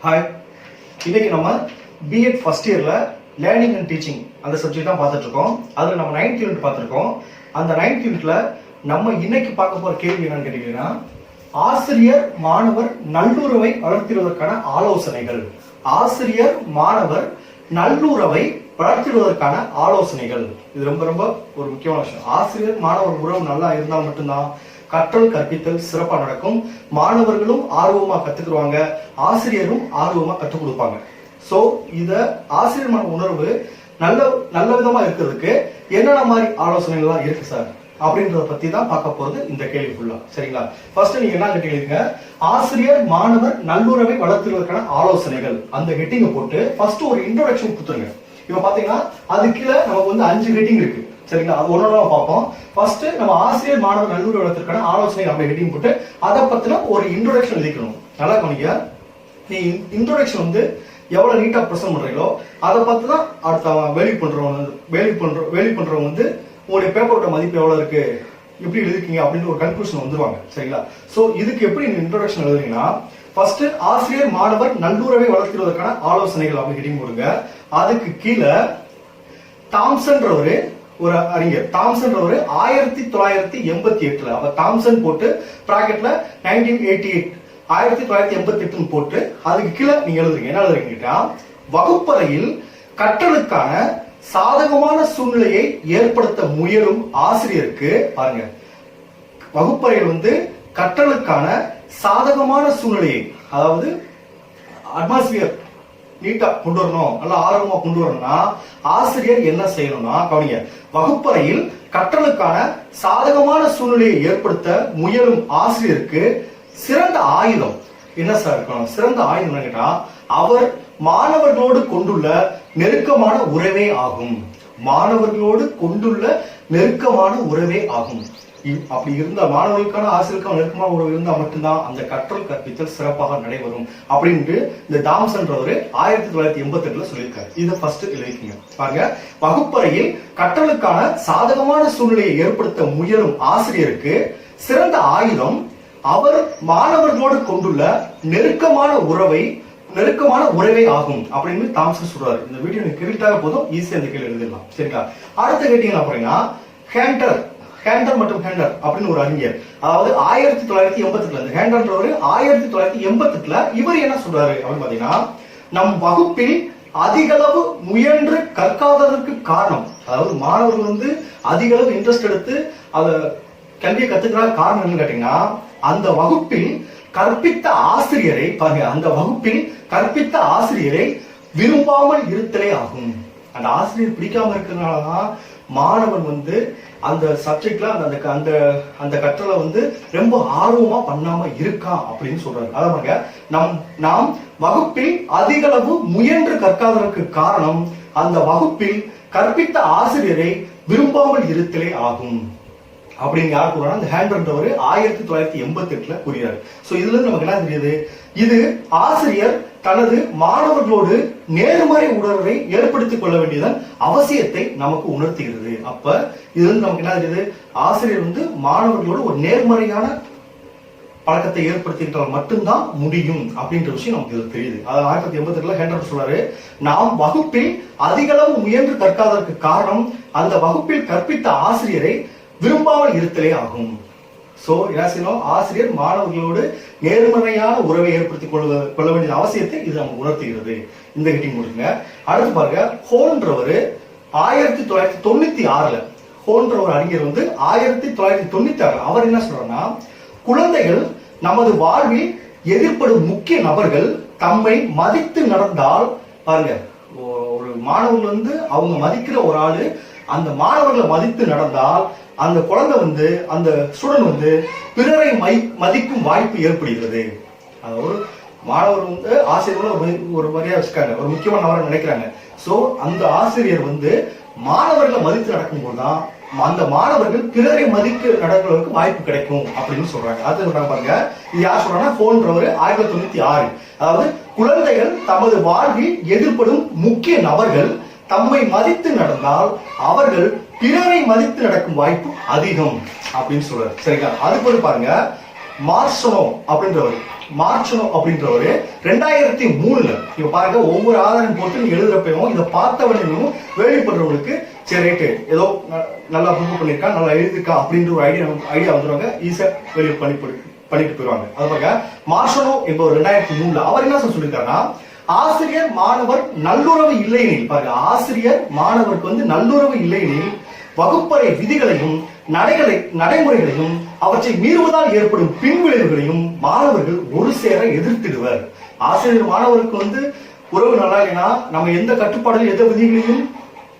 Hi, இன்னைக்கு நம்ம BEd first இயர்ல லேர்னிங் அண்ட் டீச்சிங் அந்த சப்ஜெக்ட் தான் பார்த்துட்டு இருக்கோம். அதில் நம்ம 9th யூனிட் பார்த்துருக்கோம். அந்த 9th யூனிட்ல நம்ம இன்னைக்கு பார்க்க போற கேள்வி என்னன்னு கேட்டீங்கன்னா, ஆசிரியர் மாணவர் நல்லுறவை வளர்த்திடுவதற்கான ஆலோசனைகள். ஆசிரியர் மாணவர் நல்லுறவை வளர்த்திடுவதற்கான ஆலோசனைகள். இது ரொம்ப ரொம்ப ஒரு முக்கியமான விஷயம். ஆசிரியர் மாணவர் உறவு நல்லா இருந்தால் மட்டும்தான் கற்றல் கற்பித்தல் சிறப்பா நடக்கும். மாணவர்களும் ஆர்வமா கத்துக்குவாங்க, ஆசிரியரும் ஆர்வமா கற்றுக் கொடுப்பாங்க. சோ இத ஆசிரியர் மாணவர் உணர்வு நல்ல விதமா இருக்கிறதுக்கு என்னென்ன மாதிரி ஆலோசனைகள்லாம் இருக்கு சார் அப்படின்றத பத்தி தான் பார்க்க போறது இந்த கேள்வி ஃபுல்லா. சரிங்களா? ஃபர்ஸ்ட் நீங்க என்ன கேட்டீங்க, ஆசிரியர் மாணவர் நல்லுறவை வளர்த்துவதற்கான ஆலோசனைகள் அந்த ஹெட்டிங்க போட்டு ஃபர்ஸ்ட் ஒரு இன்ட்ரோடக்ஷன் கொடுத்துருங்க. இப்ப பாத்தீங்கன்னா அது கீழே நமக்கு வந்து 5 ஹெட்டிங் இருக்கு. சரிங்களா? அது ஒன்னொன்னா பார்ப்போம். ஃபர்ஸ்ட் நம்ம ஆசிரியர் மாணவர் நல்லுறவு வளர்த்துவதற்கான ஆலோசனை அப்படி ஹெட்டிங் போட்டு அதை பத்தின ஒரு இன்ட்ரோடக்ஷன் எழுதிக்கணும். நல்லா கவனிங்க. நீ இன்ட்ரோடக்ஷன் வந்து எவ்வளவு நீட்டா பிரசன்ட் பண்றீங்களோ அதை பார்த்து தான் அடுத்த வேலி பண்றவங்க வந்து உங்களுடைய பேப்பரோட மதிப்பு எவ்வளவு இருக்கு, எப்படி எழுதிருக்கீங்க அப்படின்னு ஒரு கன்க்ளூஷன் வந்துருவாங்க. சரிங்களா? சோ இதுக்கு எப்படி நீங்க இன்ட்ரோடக்ஷன் எழுதுறீங்கன்னா, ஃபர்ஸ்ட் ஆசிரியர் மாணவர் நல்லுறவை வளர்த்துவதற்கான ஆலோசனைகள் அப்படி ஹெட்டிங் போடுங்க. அதுக்கு கீழே தாம்சன் ஒரு அறிஞர், தாம்சன் 1988 அப்ப தாம்சன் போட்டு பிராக்கெட்ல 1988 1988 போட்டு அதுக்கு கீழே நீங்க எழுதுறீங்க. என்ன எழுதுறீங்க, வகுப்பறையில் கற்றலுக்கான சாதகமான சூழ்நிலையை ஏற்படுத்த முயலும் ஆசிரியருக்கு, பாருங்க, வகுப்பறையில் வந்து கற்றலுக்கான சாதகமான சூழ்நிலையை, அதாவது அட்மாஸ்பியர் நீட்டா கொண்டு வரணும், நல்லா ஆர்வமா கொண்டு வரணும்னா ஆசிரியர் என்ன செய்யணும்னா, கவனிங்க, வகுப்பறையில் கற்றலுக்கான சாதகமான சூழ்நிலையை ஏற்படுத்த முயலும் ஆசிரியருக்கு சிறந்த ஆயுதம் என்ன சார் இருக்கணும்? சிறந்த ஆயுதம் கேட்டா அவர் மாணவர்களோடு கொண்டுள்ள நெருக்கமான உறவே ஆகும். மாணவர்களோடு கொண்டுள்ள நெருக்கமான உறவே ஆகும். அப்படி இருந்தா மாணவர்களுக்கான ஆசிரியருக்கான நெருக்கமான உறவு இருந்தா மட்டும்தான் அந்த கற்றல் கற்பித்தல் சிறப்பாக நடைபெறும் அப்படின்ட்டு இந்த தாம்சன் 1988 சொல்லியிருக்காரு. இதை ஃபர்ஸ்ட் எழுதிக்கீங்க. பாருங்க, வகுப்பறையில் கற்றலுக்கான சாதகமான சூழ்நிலையை ஏற்படுத்த முயலும் ஆசிரியருக்கு சிறந்த ஆயுதம் அவர் மாணவர்களோடு கொண்டுள்ள நெருக்கமான உறவே ஆகும் அப்படின்னு தாம்சன் சொல்றாரு. இந்த வீடியோ நீங்க கிரிட்டாக போதும், ஈஸியா இந்த கேள்வி எழுதிடலாம். சரிங்களா? அடுத்த கேட்டீங்க அப்படின்னா, ஹேண்டர் மற்றும் ஹேண்டர் அப்படின்னு ஒரு அறிஞர், அதாவது 1988 ஹேண்டர்ன்றவர் 1988 இவர் என்ன சொல்றாரு அப்படின்னு பாத்தீங்கன்னா, நம் வகுப்பில் அதிகளவு முயன்று கற்காததற்கு காரணம், அதாவது மாணவர்கள் வந்து அதிக அளவு இன்ட்ரெஸ்ட் எடுத்து அத கல்வியை கத்துக்கிற காரணம் என்னன்னு கேட்டீங்கன்னா, அந்த வகுப்பில் கற்பித்த ஆசிரியரை, பாருங்க, அந்த வகுப்பில் கற்பித்த ஆசிரியரை விரும்பாமல் இருத்தலே ஆகும். அந்த ஆசிரியர் பிடிக்காம இருக்கிறதுனாலதான் மாணவன் வந்து அந்த சப்ஜெக்ட்ல அந்த கற்றலை வந்து ரொம்ப ஆர்வமா பண்ணாம இருக்கான் அப்படின்னு சொல்றாரு. அதாவது நாம் வகுப்பில் அதிக அளவு முயன்று கற்காததற்கு காரணம் அந்த வகுப்பில் கற்பித்த ஆசிரியரை விரும்பாமல் இருத்தலே ஆகும் அப்படின்னு யார் கூறாங்க? அந்த ஹேண்டர்ன்றவர் 1988 கூறுகிறார். சோ இதுல இருந்து நமக்கு என்ன தெரியுது, இது ஆசிரியர் தனது மாணவர்களோடு நேர்மறை உணர்வை ஏற்படுத்திக் கொள்ள வேண்டியதன் அவசியத்தை நமக்கு உணர்த்துகிறது. அப்ப இதுல இருந்து நமக்கு என்ன தெரியுது, ஆசிரியர் வந்து மாணவர்களோடு ஒரு நேர்மறையான பழக்கத்தை ஏற்படுத்திட்டால் மட்டும்தான் முடியும் அப்படின்ற விஷயம் நமக்கு இது தெரியுது. அதாவது 1988 ஹேண்டர் சொல்றாரு, நாம் வகுப்பில் அதிக அளவு முயன்று கற்காததற்கு காரணம் அந்த வகுப்பில் கற்பித்த ஆசிரியரை விரும்பாமல் இருத்தலே ஆகும். சோ என்ன செய்யணும், ஆசிரியர் மாணவர்களோடு நேர்மறையான உறவை ஏற்படுத்திக் கொள்ள வேண்டிய அவசியத்தை இது நமக்கு உணர்த்துகிறது. இந்த ஹெட்டிங் கொடுங்க. அடுத்து பாருங்க, ஹோன்றவர் 1996 ஹோன்ற ஒரு அறிஞர் வந்து 1996 அவர் என்ன சொல்றாருன்னா, குழந்தைகள் நமது வாழ்வில் எதிர்ப்படும் முக்கிய நபர்கள் தம்மை மதித்து நடந்தால், பாருங்க, ஒரு மாணவர்கள் வந்து அவங்க மதிக்கிற ஒரு ஆளு அந்த மாணவர்களை மதித்து நடந்தால் அந்த குழந்தை வந்து அந்த ஸ்டூடெண்ட் வந்து பிறரை மதிக்கும் வாய்ப்பு ஏற்படுகிறது. அதாவது மாணவர் வந்து ஆசிரியர் ஒரு மரியாதை வச்சுக்காங்க, ஒரு முக்கியமான நபரை நினைக்கிறாங்க. சோ அந்த ஆசிரியர் வந்து மாணவர்களை மதித்து நடக்கும் போதுதான் அந்த மாணவர்கள் பிறரை மதிக்க நடக்கிறதுக்கு வாய்ப்பு கிடைக்கும் அப்படின்னு சொல்றாங்க. அது சொல்றாங்க பாருங்க, இது யார் சொல்றாங்கன்னா, ஹோன்றவர் 1996. அதாவது குழந்தைகள் தமது வாழ்வில் எதிர்ப்படும் முக்கிய நபர்கள் தம்மை மதித்து நடந்தால் அவர்கள் பிறரை மதித்து நடக்கும் வாய்ப்பு அதிகம் அப்படின்னு சொல்றாரு. சரிங்களா? அதுக்கு பாருங்க, மார்சனோ அப்படின்றவர் மார்ச்சனோ அப்படின்றவரு 2003 இப்ப பாருங்க, ஒவ்வொரு ஆதாரம் போட்டு நீங்க எழுதுறப்பையும் இதை பார்த்தவனையும் வேலைப்படுறவங்களுக்கு சரி ரைட்டு ஏதோ நல்லா புக் பண்ணிருக்கா, நல்லா எழுதிருக்கா அப்படின்ற ஒரு ஐடியா வந்துருவாங்க, ஈஸியா வெளியே பண்ணிட்டு போயிருவாங்க. அது பாருங்க, மார்ஷனோ என்பவர் 2003 அவர் என்ன சொல்லியிருக்காருன்னா, ஆசிரியர் மாணவர் நல்லுறவு இல்லையெனில், பாருங்க, ஆசிரியர் மாணவருக்கு வந்து நல்லுறவு இல்லையெனில் வகுப்பறை விதிகளையும் நடைமுறைகளையும் அவற்றை மீறுவதால் ஏற்படும் பின்விளைவுகளையும் மாணவர்கள் ஒரு சேர எதிர்த்திடுவர். ஆசிரியர் மாணவருக்கு வந்து உறவு நல்லா இல்லைன்னா நம்ம எந்த கட்டுப்பாடுகளும் எந்த விதிகளையும்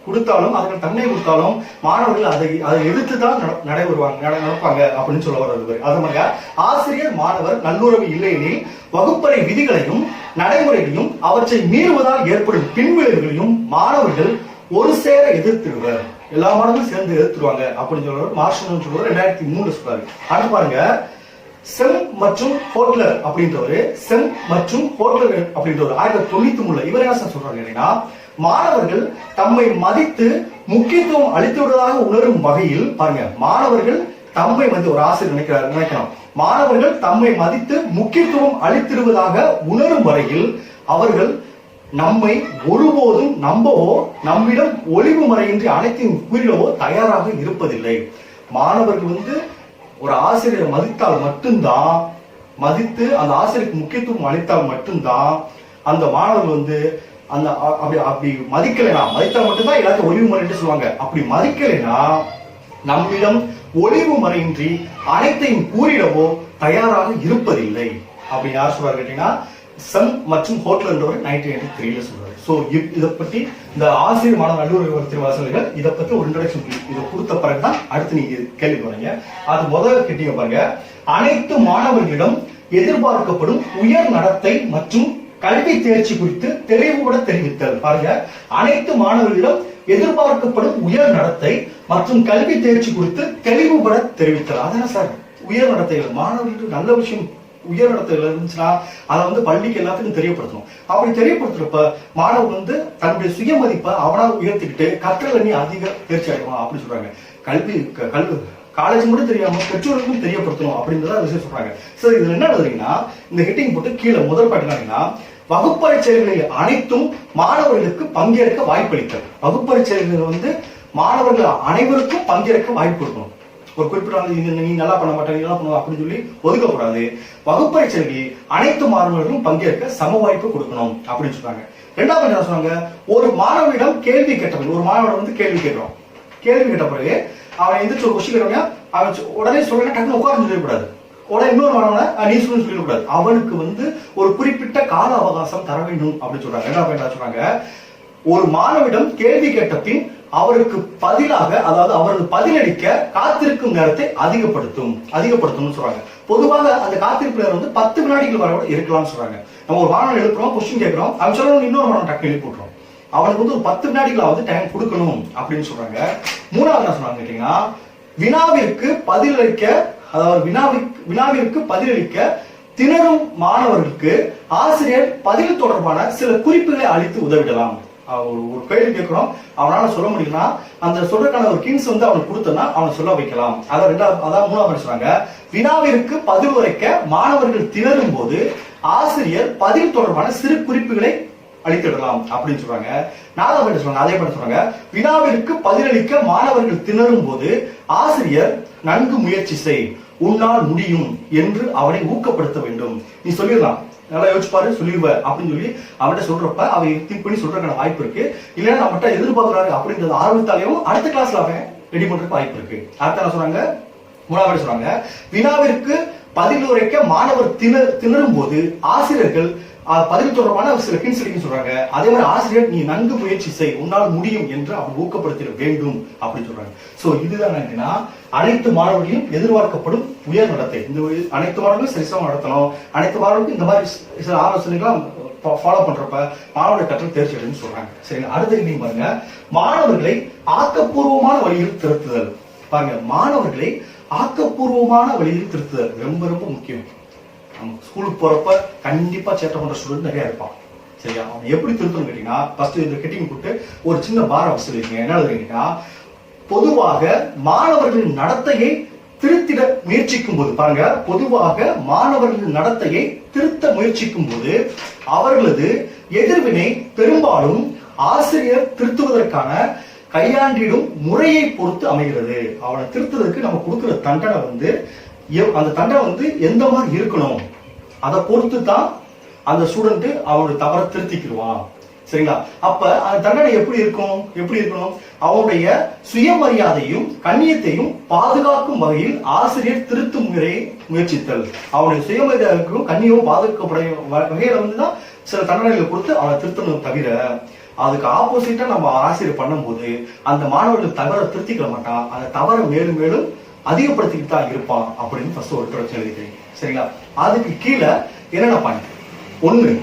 கொடுத்தாலும் அதற்கு தன்மை கொடுத்தாலும் மாணவர்கள் அதை எதிர்த்து தான் நடப்பாங்க அப்படின்னு சொல்ல வர்றது. அது மாதிரி ஆசிரியர் மாணவர் நல்லுறவு இல்லையெனில் வகுப்பறை விதிகளையும் நடைமுறைகளையும் அவற்றை மீறுவதால் ஏற்படும் பின்விளைவுகளையும் மாணவர்கள் ஒரு சேர எதிர்த்திடுவர். எல்லா மாணவர்களும் சேர்ந்து எதிர்த்துருவாங்க அப்படின்னு சொல்றாரு மார்ஷனோ சொல்றாரு. 2003 சொல்றாரு. அடுத்து பாருங்க, செம் மற்றும் ஹோட்லர் அப்படின்றவரு 1993 இவர் என்ன சொல்றாங்க, மாணவர்கள் தம்மை மதித்து முக்கியத்துவம் அளித்து விடுவதாக உணரும் வகையில், பாருங்க, மாணவர்கள் தம்மை வந்து ஒரு ஆசிரியர் நினைக்கணும், மாணவர்கள் தம்மை மதித்து முக்கியத்துவம் அளித்திடுவதாக உணரும் வரையில் அவர்கள் நம்மை ஒருபோதும் நம்பவோ நம்மிடம் ஒளிவு மறையின்றி அனைத்தையும் கூறிடவோ தயாராக இருப்பதில்லை. மாணவர்கள் வந்து ஒரு ஆசிரியரை மதித்தால் மட்டும்தான், மதித்து அந்த ஆசிரியருக்கு முக்கியத்துவம் அளித்தால் மட்டும்தான் அந்த மாணவர்கள் வந்து அந்த அப்படி மதிக்கலைனா, மதித்தால் மட்டும்தான் எல்லாத்தையும் ஒளிவு மறைன்னு சொல்லுவாங்க. அப்படி மதிக்கலைனா நம்மிடம் ஒளிவு மறையின்றி அனைத்தையும் கூறிடவோ தயாராக இருப்பதில்லை. அப்படி யார் சொல்றாரு கேட்டீங்கன்னா, சம் மற்றும் ஹோட்டல் 1983 சொல்றாரு. சோ இதை பத்தி இந்த ஆசிரியர் மாணவர் நல்லுறவு வாசல்கள் இதை பத்தி ஒரு இன்ட்ரோடக்ஷன் இதை கொடுத்த பிறகுதான் அடுத்து நீங்க கேள்வி போறீங்க. அது முதல்ல கேட்டீங்க பாருங்க, அனைத்து மாணவர்களிடம் எதிர்பார்க்கப்படும் உயர் நடத்தை மற்றும் கல்வி தேர்ச்சி குறித்து தெளிவுபட தெரிவித்தல். பாருங்க, அனைத்து மாணவர்களிடம் எதிர்பார்க்கப்படும் உயர் நடத்தை மற்றும் கல்வி தேர்ச்சி குறித்து தெளிவுபட தெரிவித்தல். அதான சார் உயர் நடத்தை, மாணவர்களுக்கு நல்ல விஷயம் உயர் நடத்தைகள் இருந்துச்சுன்னா அதை வந்து பள்ளிக்கு எல்லாத்துக்கும் தெரியப்படுத்தணும். அப்படி தெரியப்படுத்துறப்ப மாணவன் வந்து தன்னுடைய சுயமதிப்பை அவனால் உயர்த்திக்கிட்டு கற்றல் நீ அதிக தேர்ச்சி அடைவான் அப்படின்னு சொல்றாங்க. காலேஜ் மட்டும் தெரியாம பெற்றோருக்கும் தெரியப்படுத்தணும் அப்படின்றத விஷயம் சொல்றாங்க. சரி, இதுல என்ன எழுதுறீங்கன்னா, இந்த ஹெட்டிங் போட்டு கீழே முதல் பாட்டு வகுப்பறை செயல்களில் அனைத்தும் மாணவர்களுக்கு பங்கேற்க வாய்ப்பளித்தல். வகுப்பறை செயல்கள் வந்து மாணவர்கள் அனைவருக்கும் பங்கேற்க வாய்ப்பு கொடுக்கணும். ஒரு குறிப்பிட்ட நீ நல்லா பண்ண மாட்டேன், நல்லா பண்ணுவா அப்படின்னு சொல்லி ஒதுக்கக்கூடாது. வகுப்பறை செயல்களில் அனைத்து மாணவர்களும் பங்கேற்க சம வாய்ப்பு கொடுக்கணும் அப்படின்னு சொல்றாங்க. ரெண்டாவது என்ன சொன்னாங்க, ஒரு மாணவனிடம் கேள்வி கேட்டவன், ஒரு மாணவன் வந்து கேள்வி கேட்கிறோம், கேள்வி கேட்ட பிறகு அவன் எந்திரிச்சு ஒரு கொஸ்டின் கேட்டவங்க அவன் உடனே சொல்ல டக்குன்னு உட்கார்ந்து சொல்லக்கூடாது, உடனே இன்னொரு மாணவனை நீ சொல்லக்கூடாது, அவனுக்கு வந்து ஒரு குறிப்பிட்ட கால அவகாசம் தர வேண்டும் அப்படின்னு சொல்றாங்க. என்ன சொல்றாங்க, ஒரு மாணவிடம் கேள்வி கேட்ட பின் அவருக்கு பதிலாக, அதாவது அவரது பதிலளிக்க காத்திருக்கும் நேரத்தை அதிகப்படுத்தும் சொல்றாங்க. பொதுவாக அந்த காத்திருப்பு நேரம் வந்து 10 வினாடிகள் வரை இருக்கலாம்னு சொல்றாங்க. நம்ம ஒரு மாணவன் எழுப்புறோம், கொஸ்டின் கேட்கிறோம், அவன் சொல்லணும், இன்னொரு மாணவன் டக்கு எழுப்பி விட்டுறோம், அவனுக்கு வந்து ஒரு 10 வினாடிகளாவது டைம் கொடுக்கணும் அப்படின்னு சொல்றாங்க. மூணாவது என்ன சொல்றாங்க கேட்டீங்கன்னா, வினாவிற்கு பதிலளிக்க, அதாவது வினாவிற்கு பதிலளிக்க திணறும் மாணவர்களுக்கு ஆசிரியர் பதில் தொடர்பான சில குறிப்புகளை அளித்து உதவிடலாம். ஒரு கேள்வி கேட்கிறோம், அவனால சொல்ல முடியும்னா அந்த சொல்றதுக்கான ஒரு கிங்ஸ் வந்து அவனுக்கு கொடுத்தனா அவனை சொல்ல வைக்கலாம். அதான் மூணாவது சொல்றாங்க, வினாவிற்கு பதில் உரைக்க மாணவர்கள் திணறும் போது ஆசிரியர் பதில் தொடர்பான சிறு குறிப்புகளை அளித்திடலாம் அப்படின்னு சொல்றாங்க. நாலாவது சொல்றாங்க, அதே பண்ண சொல்றாங்க, வினாவிற்கு பதிலளிக்க மாணவர்கள் திணறும் போது ஆசிரியர் நன்கு முயற்சி செய், உன்னால் முடியும் என்று அவனை ஊக்கப்படுத்த வேண்டும். நீ சொல்லிடலாம், நல்லா யோசிச்சு பாரு, சொல்லிடுவ அப்படின்னு சொல்லி அவன்கிட்ட சொல்றப்ப அவன் திங்க் பண்ணி சொல்றதுக்கான வாய்ப்பு இருக்கு. இல்லைன்னா நம்மகிட்ட எதிர்பார்க்கிறாரு அப்படின்றது ஆரம்பித்தாலேயும் அடுத்த கிளாஸ்ல அவன் ரெடி பண்றதுக்கு வாய்ப்பு இருக்கு. அடுத்த என்ன சொல்றாங்க, மூணாவது சொல்றாங்க, வினாவிற்கு பதில் உரைக்க மாணவர் திணறும் போது ஆசிரியர்கள் பதில் தொடர்பான சில ஹிண்ட்ஸ் சொல்றாங்க. அதே மாதிரி ஆசிரியர் நீ நன்கு முயற்சி செய், உன்னால் முடியும் என்று அவன் ஊக்கப்படுத்த வேண்டும் அப்படின்னு சொல்றாங்க. சோ இதுதான் என்னன்னா, அனைத்து மாணவர்களையும் எதிர்பார்க்கப்படும் உயர் நடத்தை, இந்த அனைத்து மாணவர்களும் சரிசமம் நடத்தணும், அனைத்து மாணவர்களுக்கும் இந்த மாதிரி சில ஆலோசனைகள் ஃபாலோ பண்றப்ப மாணவர்கள் கற்றல் தேர்ச்சி அடைன்னு சொல்றாங்க. சரி, அடுத்த நீங்க பாருங்க, மாணவர்களை ஆக்கப்பூர்வமான வழியில் திருத்துதல். பாருங்க, மாணவர்களை ஆக்கப்பூர்வமான வழியில் திருத்துதல் ரொம்ப ரொம்ப முக்கியம். ஸ்கூலுக்கு போறப்ப கண்டிப்பா சேட்டை பண்ற ஸ்டூடெண்ட் நிறைய இருப்பான். சரியா, அவன் எப்படி திருத்தணும் கேட்டீங்கன்னா, ஃபர்ஸ்ட் இந்த கெட்டிங் போட்டு ஒரு சின்ன பாரம் வசூலிங்க. என்ன எழுதுறீங்கன்னா, பொதுவாக மாணவர்களின் நடத்தையை திருத்திட முயற்சிக்கும் போது, பாருங்க, பொதுவாக மாணவர்களின் நடத்தையை திருத்த முயற்சிக்கும் போது அவர்களது எதிர்வினை பெரும்பாலும் ஆசிரியர் திருத்துவதற்கான கையாண்டிடும் முறையை பொறுத்து அமைகிறது. அவனை திருத்துறதுக்கு நம்ம கொடுக்கிற தண்டனை அந்த தண்டனை எந்த மாதிரி இருக்கணும் அதை பொறுத்து தான் அந்த ஸ்டூடெண்ட் அவனுடைய தவறை திருத்திக்கிடுவான். சரிங்களா? அப்ப அந்த தண்டனை எப்படி இருக்கணும்? அவனுடைய சுயமரியாதையும் கண்ணியத்தையும் பாதுகாக்கும் வகையில் ஆசிரியர் திருத்தும் முறையை முயற்சித்தல். அவனுடைய சுயமரியாதைக்கும் கண்ணியமும் பாதுகாக்கப்படும் வகையில தான் சில தண்டனைகளை கொடுத்து அவனை திருத்தணும். தவிர அதுக்கு ஆப்போசிட்டா நம்ம ஆசிரியர் பண்ணும்போது அந்த மாணவர்கள் தவறை திருத்திக்க மாட்டான், அந்த தவறை மேலும் மேலும் அதிகப்படுத்திக்கிட்டு தான் இருப்பான் அப்படின்னு ஃபர்ஸ்ட் ஒரு பிரச்சனை எழுதிக்கிறீங்க. சரிங்களா? அதுக்கு கீழே என்னென்ன பாயிண்ட்? 1,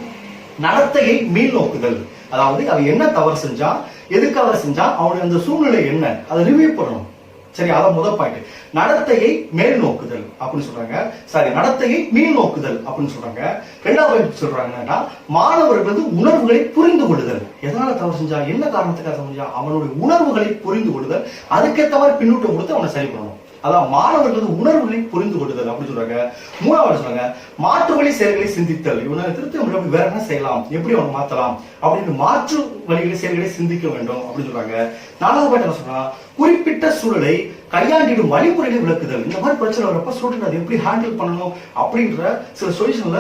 நடத்தையை மீள் நோக்குதல். அதாவது அவன் என்ன தவறு செஞ்சா, எதுக்காக செஞ்சா, அவனுடைய அந்த சூழ்நிலை என்ன, அதை ரிவ்யூ பண்ணணும். சரி, அதான் முதல் பாயிண்ட். நடத்தையை மேல் நோக்குதல் அப்படின்னு சொல்றாங்க. சரி, நடத்தையை மீள் நோக்குதல் அப்படின்னு சொல்றாங்க. ரெண்டாவது பாயிண்ட் சொல்றாங்கன்னா மாணவர்களது உணர்வுகளை புரிந்து கொள்ளுதல். எதனால தவறு செஞ்சா, என்ன காரணத்துக்காக செஞ்சா, அவனுடைய உணர்வுகளை புரிந்து கொள்ளுதல், அதுக்கேற்ற மாதிரி பின்னூட்டம் கொடுத்து அவனை சரி பண்ணணும். அதான் மாணவர்களது உணர்வுகளை புரிந்து கொள்ளுதல் அப்படின்னு சொல்றாங்க. மூணாவது சொல்றாங்க மாற்று வழி செயல்களை சிந்தித்தல். இவனை திருத்த வேற என்ன செய்யலாம், எப்படி அவனை மாத்தலாம் அப்படின்னு மாற்று வழிகளை செயல்களை சிந்திக்க வேண்டும் அப்படின்னு சொல்றாங்க. நாலாவது பாயிண்ட் என்ன சொன்னா குறிப்பிட்ட சூழலை கையாண்டிடும் வழிமுறைகளை விளக்குதல். இந்த மாதிரி பிரச்சனை வரப்ப ஸ்டூடெண்ட் அதை எப்படி ஹேண்டில் பண்ணணும் அப்படின்ற சில சொல்யூஷன்ல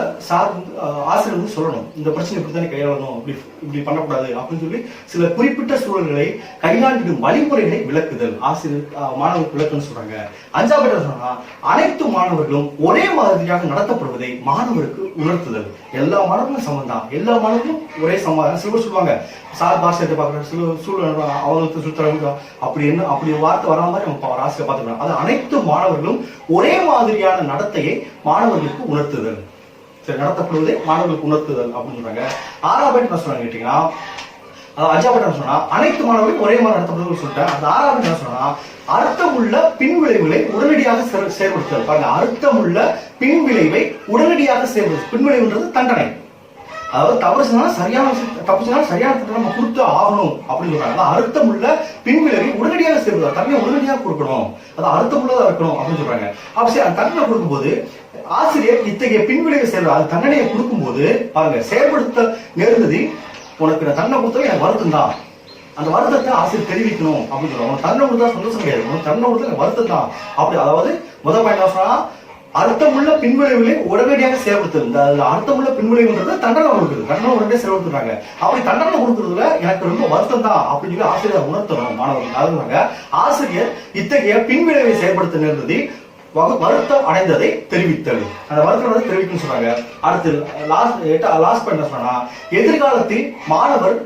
ஆசிரியர் சொல்லணும். இந்த பிரச்சனை இப்படித்தானே கையாளணும், இப்படி பண்ணக்கூடாது அப்படின்னு சொல்லி சில குறிப்பிட்ட சூழல்களை கையாண்டிடும் வழிமுறைகளை விளக்குதல் ஆசிரியர் மாணவர்களுக்கு விளக்குன்னு சொல்றாங்க. அஞ்சாவது சொன்னா அனைத்து மாணவர்களும் ஒரே மாதிரியாக நடத்தப்படுவதை மாணவருக்கு உணர்த்துதல். எல்லா மாணவர்களும் சமம் தான், எல்லா மாணவர்களும் ஒரே சமம். சிலர் சொல்லுவாங்க சார் பாஷத்தை பார்க்குற சில சூழல் அவங்களுக்கு சுத்தரவு அப்படி வார்த்தை வராத மாதிரி நம்ம ஆசிரியர் பார்த்துக்கலாம். அது அனைத்து மாணவர்களும் ஒரே மாதிரியான நடத்தையை மாணவர்களுக்கு உணர்த்துதல். சரி, நடத்தப்படுவதை மாணவர்களுக்கு உணர்த்துதல் அப்படின்னு சொல்றாங்க. ஆறாவது என்ன சொல்றாங்க கேட்டீங்கன்னா, அஞ்சாவது என்ன சொன்னா அனைத்து மாணவர்களும் ஒரே மாதிரி நடத்தப்படுவது சொல்லிட்டேன். அந்த ஆறாவது என்ன சொன்னா அர்த்தமுள்ள பின் விளைவுகளை உடனடியாக செயல்படுத்துதல். பாருங்க, அர்த்தமுள்ள பின் விளைவை உடனடியாக செயல்படுத்து. பின் விளைவுன்றது தண்டனை. அதாவது தப்பு செஞ்சாலும் சரியான தண்டனை நம்ம கொடுத்து ஆகணும் அப்படின்னு சொல்றாங்க. அர்த்தம் உள்ள பின்விளைவை உடனடியாக செயல்படுத்த தண்டனை உடனடியாக கொடுக்கணும், அது அர்த்தமுள்ளதா இருக்கணும் அப்படின்னு சொல்றாங்க. அப்ப சரி, அந்த தண்டனை கொடுக்கும்போது ஆசிரியர் இத்தகைய பின்விளைவை செயல்பட அது தண்டனையை கொடுக்கும்போது பாருங்க செயல்படுத்த நேர்ந்ததில் உனக்கு தண்டனை கொடுத்தது எனக்கு வருத்தம் தான், அந்த வருத்தத்தை ஆசிரியர் தெரிவிக்கணும் அப்படின்னு சொல்றாங்க. உனக்கு தண்டனை கொடுத்தா சந்தோஷம் கிடையாது, உனக்கு தண்டனை கொடுத்தா எனக்கு வருத்தம் தான் அப்படி. அதாவது முதல் பாயிண்ட் சொன்னா அர்த்தமுள்ள பின்விளைவுகளை உடனடியாக செயல்படுத்துது. அர்த்தமுள்ள பின்விளைவுன்றது தண்டனை கொடுக்குது, தண்டனை உடனடியாக செயல்படுத்துறாங்க. அப்படி தண்டனை கொடுக்கறதுல எனக்கு ரொம்ப வருத்தம் தான் அப்படின்னு சொல்லி ஆசிரியர் உணர்த்தணும் மாணவர்கள். அதுக்காக ஆசிரியர் இத்தகைய பின்விளைவை செயல்படுத்த நேர்ந்தது வருத்தம் அடைந்ததை தெரிவித்தல். அந்த வருத்தம் தெரிவிக்கணும்னு சொல்றாங்க. அடுத்து லாஸ்ட் பண்ண சொன்னா எதிர்காலத்தில் மாணவர்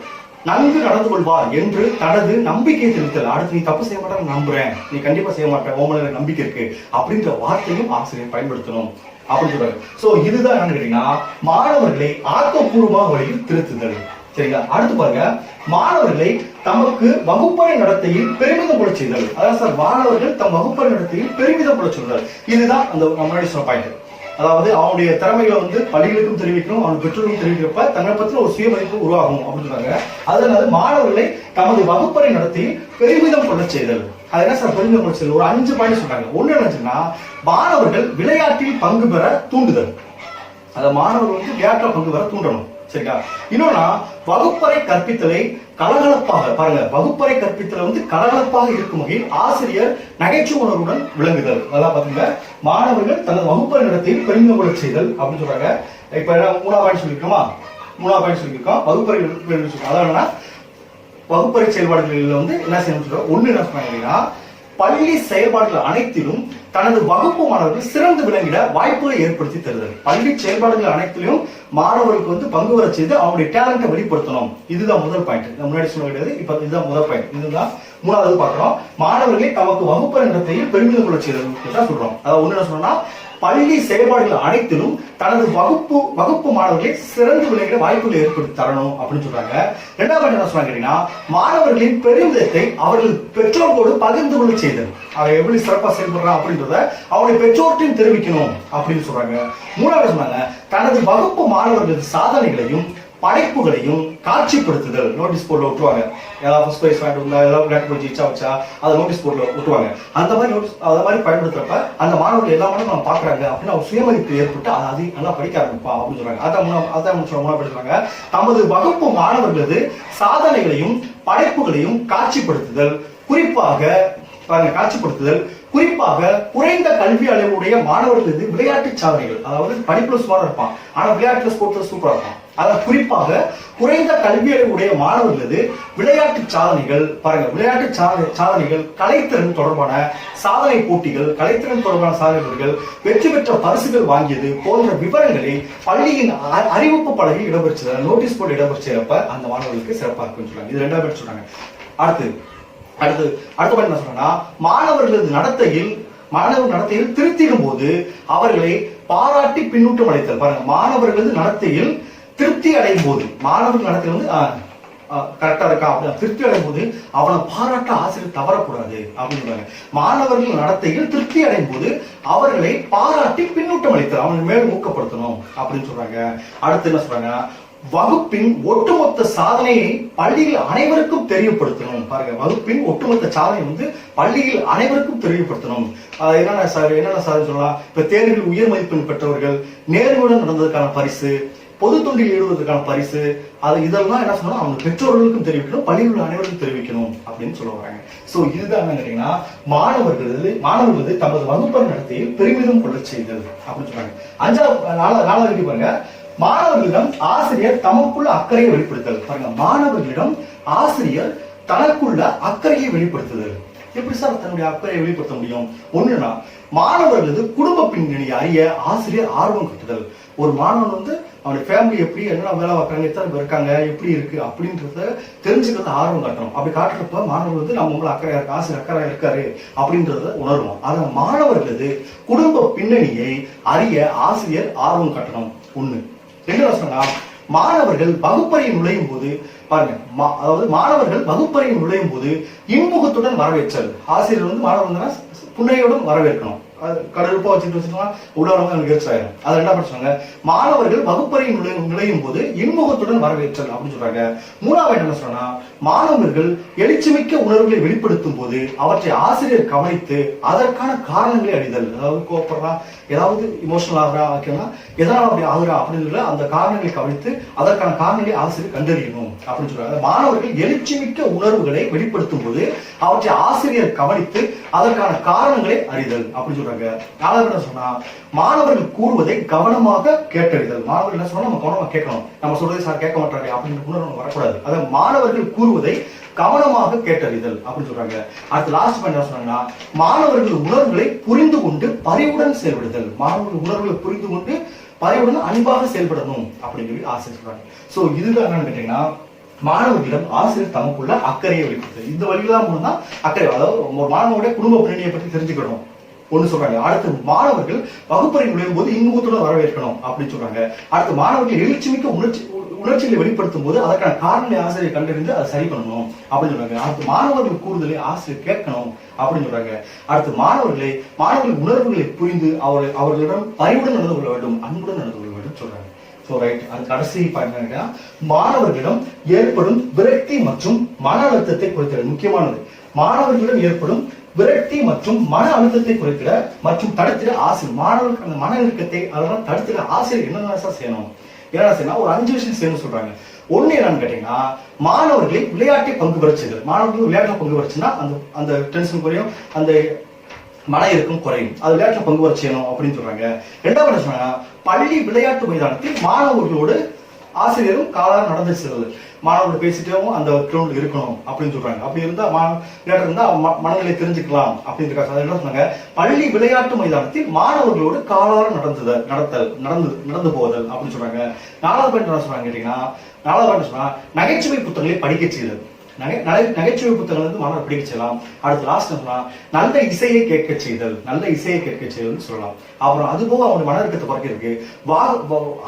நன்கு நடந்து கொள்வார் என்று தனது நம்பிக்கையை தெரிவித்தல். அடுத்து நீ தப்பு செய்ய மாட்டேன்னு நம்புறேன், நீ கண்டிப்பா செய்ய மாட்டேன், உங்களை நம்பிக்கை இருக்கு அப்படின்ற வார்த்தையும் ஆசிரியர் பயன்படுத்தணும் அப்படின்னு சொல்றாரு. சோ இதுதான் என்னன்னு கேட்டீங்கன்னா மாணவர்களை ஆக்கப்பூர்வமான வழியில் திருத்துதல். சரிங்களா? அடுத்து பாருங்க, மாணவர்களை தமக்கு வகுப்பறை நடத்தையில் பெருமிதம் கொள்ள செய்தல். அதான் சார், மாணவர்கள் தம் வகுப்பறை நடத்தையில் பெருமிதம் கொள்ள சொல்றாரு. இதுதான் அந்த முன்னாடி சொன்ன பாயிண்ட். அதாவது அவனுடைய திறமைகளை பள்ளிகளுக்கும் தெரிவிக்கணும், அவன் பெற்றோருக்கும் தெரிவிக்கிறப்ப தன்னை பற்றின ஒரு சுயமதிப்பு உருவாகும் அப்படின்னு சொல்றாங்க. அதனால மாணவர்களை தமது வகுப்பறை நடத்தையில் பெருமிதம் கொள்ள செய்தல். அது என்ன சார் பெருமிதம் கொள்ள செய்தல்? ஒரு 5 பாயிண்ட் சொல்றாங்க. ஒண்ணு என்னச்சுன்னா மாணவர்கள் விளையாட்டில் பங்கு பெற தூண்டுதல். அத மாணவர்கள் விளையாட்டுல பங்கு பெற தூண்டணும். சரிங்களா? இன்னொன்னா வகுப்பறை கற்பித்தலை கலகலப்பாக பாருங்க, வகுப்பறை கற்பித்தல கலகலப்பாக இருக்கும் வகையில் ஆசிரியர் நகைச்சுவை உணர்வுடன் விளங்குதல். அதெல்லாம் பாத்தீங்க மாணவர்கள் தனது வகுப்பறை நடத்தையில் பெருமிதம் கொள்ள செய்தல் அப்படின்னு சொல்றாங்க. இப்ப மூணாவது பாயிண்ட் சொல்லியிருக்கோம் வகுப்பறை. அதான் வகுப்பறை செயல்பாடுகளில் என்ன செய்யணும் சொல்றோம். ஒண்ணு என்ன சொன்னாங்க அப்படின்னா பள்ளி செயல்பாடுகள் அனைத்திலும் தனது வகுப்பு மாணவர்கள் சிறந்து விளங்கிட வாய்ப்புகளை ஏற்படுத்தி தருதல். பள்ளி செயல்பாடுகள் அனைத்திலும் மாணவர்களுக்கு பங்கு வர செய்து அவங்களுடைய டேலண்ட்டை வெளிப்படுத்தணும். இதுதான் முதல் பாயிண்ட். முன்னாடி சொல்ல கிடையாது, இப்ப இதுதான் முதல் பாயிண்ட். இதுதான் மூணாவது பாக்குறோம். மாணவர்களை தமக்கு வகுப்பறை நடத்தையில் பெருமிதம் கொள்ள செய்தல் சொல்றோம். அதாவது ஒண்ணு என்ன சொன்னா பள்ளி செயல்பாடுகள் அனைத்திலும் தனது வகுப்பு மாணவர்களை சிறந்து விளங்கிட வாய்ப்புகளை ஏற்படுத்தி தரணும் அப்படின்னு சொல்றாங்க. இரண்டாவது என்ன சொன்னாங்க, மாணவர்களின் பெருமிதத்தை அவர்கள் பெற்றோர்களோடு பகிர்ந்து கொள்ள செய்தல். அவன் எப்படி சிறப்பா செயல்படுறான் அப்படின்றத அவனுடைய பெற்றோர்கிட்டையும் தெரிவிக்கணும் அப்படின்னு சொல்றாங்க. மூணாவது சொன்னாங்க தனது வகுப்பு மாணவர்களின் சாதனைகளையும் படைப்புகளையும் காட்சிப்படுத்துதல். நோட்டீஸ் போர்ட்ல ஒட்டுவாங்க, ஏதாவது ஃபர்ஸ்ட் பிரைஸ் வாங்கிட்டு வந்தா, ஏதாவது விளையாட்டு போய் ஜெயிச்சா வச்சா அதை நோட்டீஸ் போர்ட்ல ஒட்டுவாங்க. அந்த மாதிரி நோட்டீஸ் அதை மாதிரி பயன்படுத்துறப்ப அந்த மாணவர்கள் எல்லா மாணவர்களும் நம்ம பாக்குறாங்க அப்படின்னு அவர் சுயமதிப்பு ஏற்பட்டு அது நல்லா படிக்க ஆரம்பிப்பா அப்படின்னு சொல்றாங்க. அதான் படிக்கிறாங்க. தமது வகுப்பு மாணவர்களது சாதனைகளையும் படைப்புகளையும் காட்சிப்படுத்துதல், குறிப்பாக குறைந்த கல்வி அளவுடைய மாணவர்களது விளையாட்டு சாதனைகள். அதாவது படிப்புல சுமாரா இருப்பான், ஆனா விளையாட்டுல ஸ்போர்ட்ஸ்ல சூப்பரா இருப்பான். அதாவது குறிப்பாக குறைந்த கல்வி அளவுடைய மாணவர்களது விளையாட்டு சாதனைகள், பாருங்க, விளையாட்டு சாதனைகள், கலைத்திறன் தொடர்பான சாதனை போட்டிகள், கலைத்திறன் தொடர்பான சாதனைகள், வெற்றி பெற்ற பரிசுகள் வாங்கியது போன்ற விவரங்களை பள்ளியின் அறிவிப்பு பலகையில் இடம்பெற்ற நோட்டீஸ் போர்டு இடம்பெற்றப்ப அந்த மாணவர்களுக்கு சிறப்பாக இருக்குன்னு சொல்றாங்க. இது ரெண்டாவது பேர் சொல்றாங்க. அடுத்த என்ன சொல்றேன்னா, மாணவர்களது நடத்தையில் திருத்திடும் போது அவர்களை பாராட்டி பின்னூட்டம் அளித்தல். பாருங்க, மாணவர்களது நடத்தையில் திருப்தி அடையும் போது, மாணவர்கள் நடத்தையில் வந்து கரெக்டா இருக்கா அப்படின்னு திருப்தி அடையும் போது அவனை பாராட்ட ஆசிரியர் தவறக்கூடாது அப்படின்னு சொல்றாங்க. மாணவர்கள் நடத்தையில் திருப்தி அடையும் போது அவர்களை பாராட்டி பின்னூட்டம் அளித்தல், அவனை மேலும் ஊக்கப்படுத்தணும் அப்படின்னு சொல்றாங்க. அடுத்து என்ன சொல்றாங்க, வகுப்பின் ஒட்டுமொத்த சாதனையை பள்ளியில் அனைவருக்கும் தெரியப்படுத்தணும். பாருங்க, வகுப்பின் ஒட்டுமொத்த சாதனை வந்து பள்ளியில் அனைவருக்கும் தெரியப்படுத்தணும். என்னென்ன சாதனை சொல்லலாம், இப்ப தேர்வில் உயர் மதிப்பெண் பெற்றவர்கள், நேர்மையுடன் நடந்ததுக்கான பரிசு, பொது தொண்டில் ஈடுபடுவதற்கான பரிசு, இதெல்லாம் என்ன சொன்னா அவங்க பெற்றோர்களுக்கும் தெரிவிக்கணும், பள்ளியில் உள்ள அனைவருக்கும் தெரிவிக்கணும் அப்படின்னு சொல்ல வராங்க. சோ இதுதான் என்ன கேட்டீங்கன்னா, மாணவர்கள் தமது வகுப்பறை நடத்தையில் பெருமிதம் கொள்ள செய்தல் அப்படின்னு சொல்றாங்க. நாலாவது பாருங்க, மாணவர்களிடம் ஆசிரியர் தமக்குள்ள அக்கறையை வெளிப்படுத்தல். பாருங்க, மாணவர்களிடம் ஆசிரியர் தனக்குள்ள அக்கறையை வெளிப்படுத்துதல். எப்படி சார் தன்னுடைய அக்கறையை வெளிப்படுத்த முடியும்? ஒண்ணுனா, மாணவர்களது குடும்ப பின்னணி அறிய ஆசிரியர் ஆர்வம் காட்டுதல். ஒரு மாணவன் வந்து அவனுடைய ஃபேமிலி எப்படி, என்ன வேலை பார்க்கறாங்க, எத்தனை பேர் இருக்காங்க, எப்படி இருக்கு அப்படின்றத தெரிஞ்சுக்கிறது ஆர்வம் காட்டணும். அப்படி காட்டுறப்ப மாணவர்கள் வந்து நம்ம உங்களை அக்கறையா இருக்கு, ஆசிரியர் அக்கறையா இருக்காரு அப்படின்றத உணர்வோம். அத மாணவர்களது குடும்ப பின்னணியை அறிய ஆசிரியர் ஆர்வம் காட்டணும். ஒண்ணு. ரெண்டாவது சொன்னா, மாணவர்கள் வகுப்பறையில் நுழையும் போது பாருங்க, அதாவது மாணவர்கள் வகுப்பறையில் நுழையும் போது இன்முகத்துடன் வரவேற்றல். ஆசிரியர் வந்து மாணவர்கள் புன்னையுடன் வரவேற்கணும். கடலுப்பா வச்சுட்டு உள்ளவங்க எனக்கு எரிச்சாயிரும். அது என்ன பண்ணுறாங்க, மாணவர்கள் வகுப்பறையில் நுழையும் போது இன்முகத்துடன் வரவேற்றல் அப்படின்னு சொல்றாங்க. மூணாவது என்ன சொன்னா, மாணவர்கள் எழுச்சிமிக்க உணர்வுகளை வெளிப்படுத்தும் போது அவற்றை ஆசிரியர் கவனித்து அதற்கான காரணங்களை அறிதல். அதாவது கோபப்படுறா, ஏதாவது இமோஷனல் ஆகுறா, எதனால அப்படி ஆகுறா அப்படின்னு அந்த காரணங்களை கவனித்து அதற்கான காரணங்களை ஆசிரியர் கண்டறியணும் அப்படின்னு சொல்றாங்க. மாணவர்கள் எழுச்சிமிக்க உணர்வுகளை வெளிப்படுத்தும் போது அவற்றை ஆசிரியர் கவனித்து அதற்கான காரணங்களை அறிதல் அப்படின்னு சொல்றாங்க. நாலாவது என்ன சொன்னா, மாணவர்கள் கூறுவதை கவனமாக கேட்டறிதல். மாணவர்கள் என்ன சொன்னா நம்ம கவனமா கேட்கணும், நம்ம சொல்றதை சார் கேட்க மாட்டாங்க அப்படின்னு உணர்வு வரக்கூடாது. அதாவது மாணவர்கள் கூறுவதை கவனமாக கேட்டறிதல் அப்படின்னு சொல்றாங்க. அடுத்து லாஸ்ட் பாயிண்ட் என்ன சொன்னாங்கன்னா, மாணவர்கள் உணர்வுகளை புரிந்து கொண்டு பரிவுடன் செயல்படுதல். மாணவர்கள் உணர்வுகளை புரிந்து கொண்டு பரிவுடன் அன்பாக செயல்படணும் அப்படின்னு சொல்லி ஆசிரியர் சொல்றாங்க. சோ இதுதான் என்னன்னு கேட்டீங்கன்னா, மாணவர்களிடம் ஆசிரியர் தமக்குள்ள அக்கறையை வெளிப்படுத்துது. இந்த வழியிலாம் மூலம் தான் அக்கறை, அதாவது ஒரு மாணவனுடைய குடும்ப பின்னணியை பற்றி தெரிஞ்சுக்கணும் ஒண்ணு சொல்றாங்க. அடுத்து மாணவர்கள் வகுப்பறை நுழையும் போது இன்முகத்துடன் வரவேற்கணும் அப்படின்னு சொல்றாங்க. அடுத்து மாணவர்கள் எழுச்சிமிக்க உணர்ச்சிகளை வெளிப்படுத்தும் போது அதற்கான காரணங்களை ஆசிரியர் கண்டறிந்து அதை சரி பண்ணணும் அப்படின்னு சொல்றாங்க. அடுத்து மாணவர்கள் கூறுதலை ஆசிரியர் கேட்கணும் அப்படின்னு சொல்றாங்க. அடுத்து மாணவர்கள் உணர்வுகளை புரிந்து அவர்களிடம் பரிவுடன் நடந்து கொள்ள வேண்டும், அன்புடன் நடந்து கொள்ள வேண்டும் சொல்றாங்க. அது கடைசி பாயிண்ட், மாணவர்களிடம் ஏற்படும் விரக்தி மற்றும் மன அழுத்தத்தை குறைத்தல். முக்கியமானது, மாணவர்களிடம் ஏற்படும் விரக்தி மற்றும் மன அழுத்தத்தை குறைத்திட மற்றும் தடுத்திட ஆசிரியர், மாணவர்களுக்கு அந்த மன இறுக்கத்தை அதெல்லாம் தடுத்திட ஆசிரியர் என்னென்ன செய்யணும், ஒரு 5 விஷயம் செய்யணும் சொல்றாங்க. ஒண்ணு என்னன்னு கேட்டீங்கன்னா, மாணவர்களை விளையாட்டை பங்கு பெற செய்தல். மாணவர்கள் விளையாட்டுல பங்கு பெறச்சுன்னா அந்த டென்ஷன் குறையும், அந்த மன இருக்கும் குறையும். அது விளையாட்டுல பங்கு பெற செய்யணும் அப்படின்னு சொல்றாங்க. ரெண்டாவது சொன்னா, பள்ளி விளையாட்டு மைதானத்தில் மாணவர்களோடு ஆசிரியரும் காலால் நடந்து செல்வது. மாணவர்கள் பேசிட்டவும் அந்த கிரௌண்ட் இருக்கணும் அப்படின்னு சொல்றாங்க. அப்படி இருந்தா விளையாட்டு இருந்தா மனநிலை தெரிஞ்சுக்கலாம் அப்படின்னு என்ன சொன்னாங்க, பள்ளி விளையாட்டு மைதானத்தில் மாணவர்களோடு காலால் நடந்து போதல் அப்படின்னு சொல்றாங்க. நாலாவது பாயிண்ட் என்ன சொல்றாங்க கேட்டீங்கன்னா, நகைச்சுவை புத்தகங்களை படிக்க செய்தல். நகைச்சுவை புத்தகங்கள் வந்து மாணவர் படிக்க செய்யலாம். அடுத்து லாஸ்ட் நல்ல இசையை கேட்க செய்தல், சொல்லலாம். அப்புறம் அது போக அவங்க மன இறுக்கத்தை குறைக்கிறதுக்கு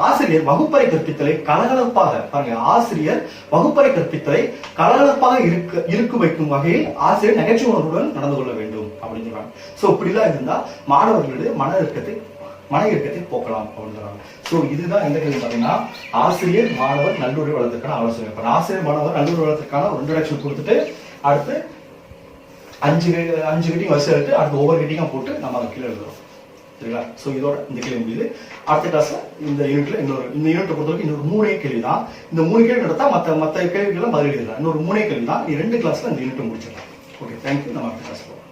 ஆசிரியர் வகுப்பறை கற்பித்தலை கலகலப்பாக, பாருங்க, ஆசிரியர் வகுப்பறை கற்பித்தலை கலகலப்பாக இருக்க வைக்கும் வகையில் ஆசிரியர் நகைச்சுவை உணர்வுடன் நடந்து கொள்ள வேண்டும் அப்படின்னு சொல்றாங்க. சோ இப்படிலாம் இருந்தா மாணவர்களுடைய மன இறுக்கத்தை மன இறுக்கத்தை போக்கலாம் அப்படின்னு. ஸோ இதுதான் எந்த கேள்வி பார்த்தீங்கன்னா ஆசிரியர் மாணவர் நல்லுறவு வளர்த்துக்கான ஆலோசனை. இப்போ ஆசிரியர் மாணவர் நல்லுறவு வளர்த்துக்கான ஒரு இன்ட்ரடக்ஷன் கொடுத்துட்டு அடுத்து 5 கிட்டிங் வரிசை எடுத்து அடுத்து ஒவ்வொரு கிட்டிங்காக போட்டு நம்ம அதை கீழே எழுதுறோம். சரிங்களா? ஸோ இதோட இந்த கேள்வி முடியுது. அடுத்த கிளாஸ்ல இந்த யூனிட்ல இந்த யூனிட்டை பொறுத்தவரைக்கும் இன்னொரு 3 கேள்வி தான். இந்த 3 கேள்வி நடத்தா மற்ற கேள்விகள்லாம் பதில் எழுதலாம். இன்னொரு 3 கேள்வி தான். 2 கிளாஸ்ல இந்த யூனிட்டை முடிச்சிடலாம். Okay, thank you. நம்ம அடுத்த கிளாஸ் போகலாம்.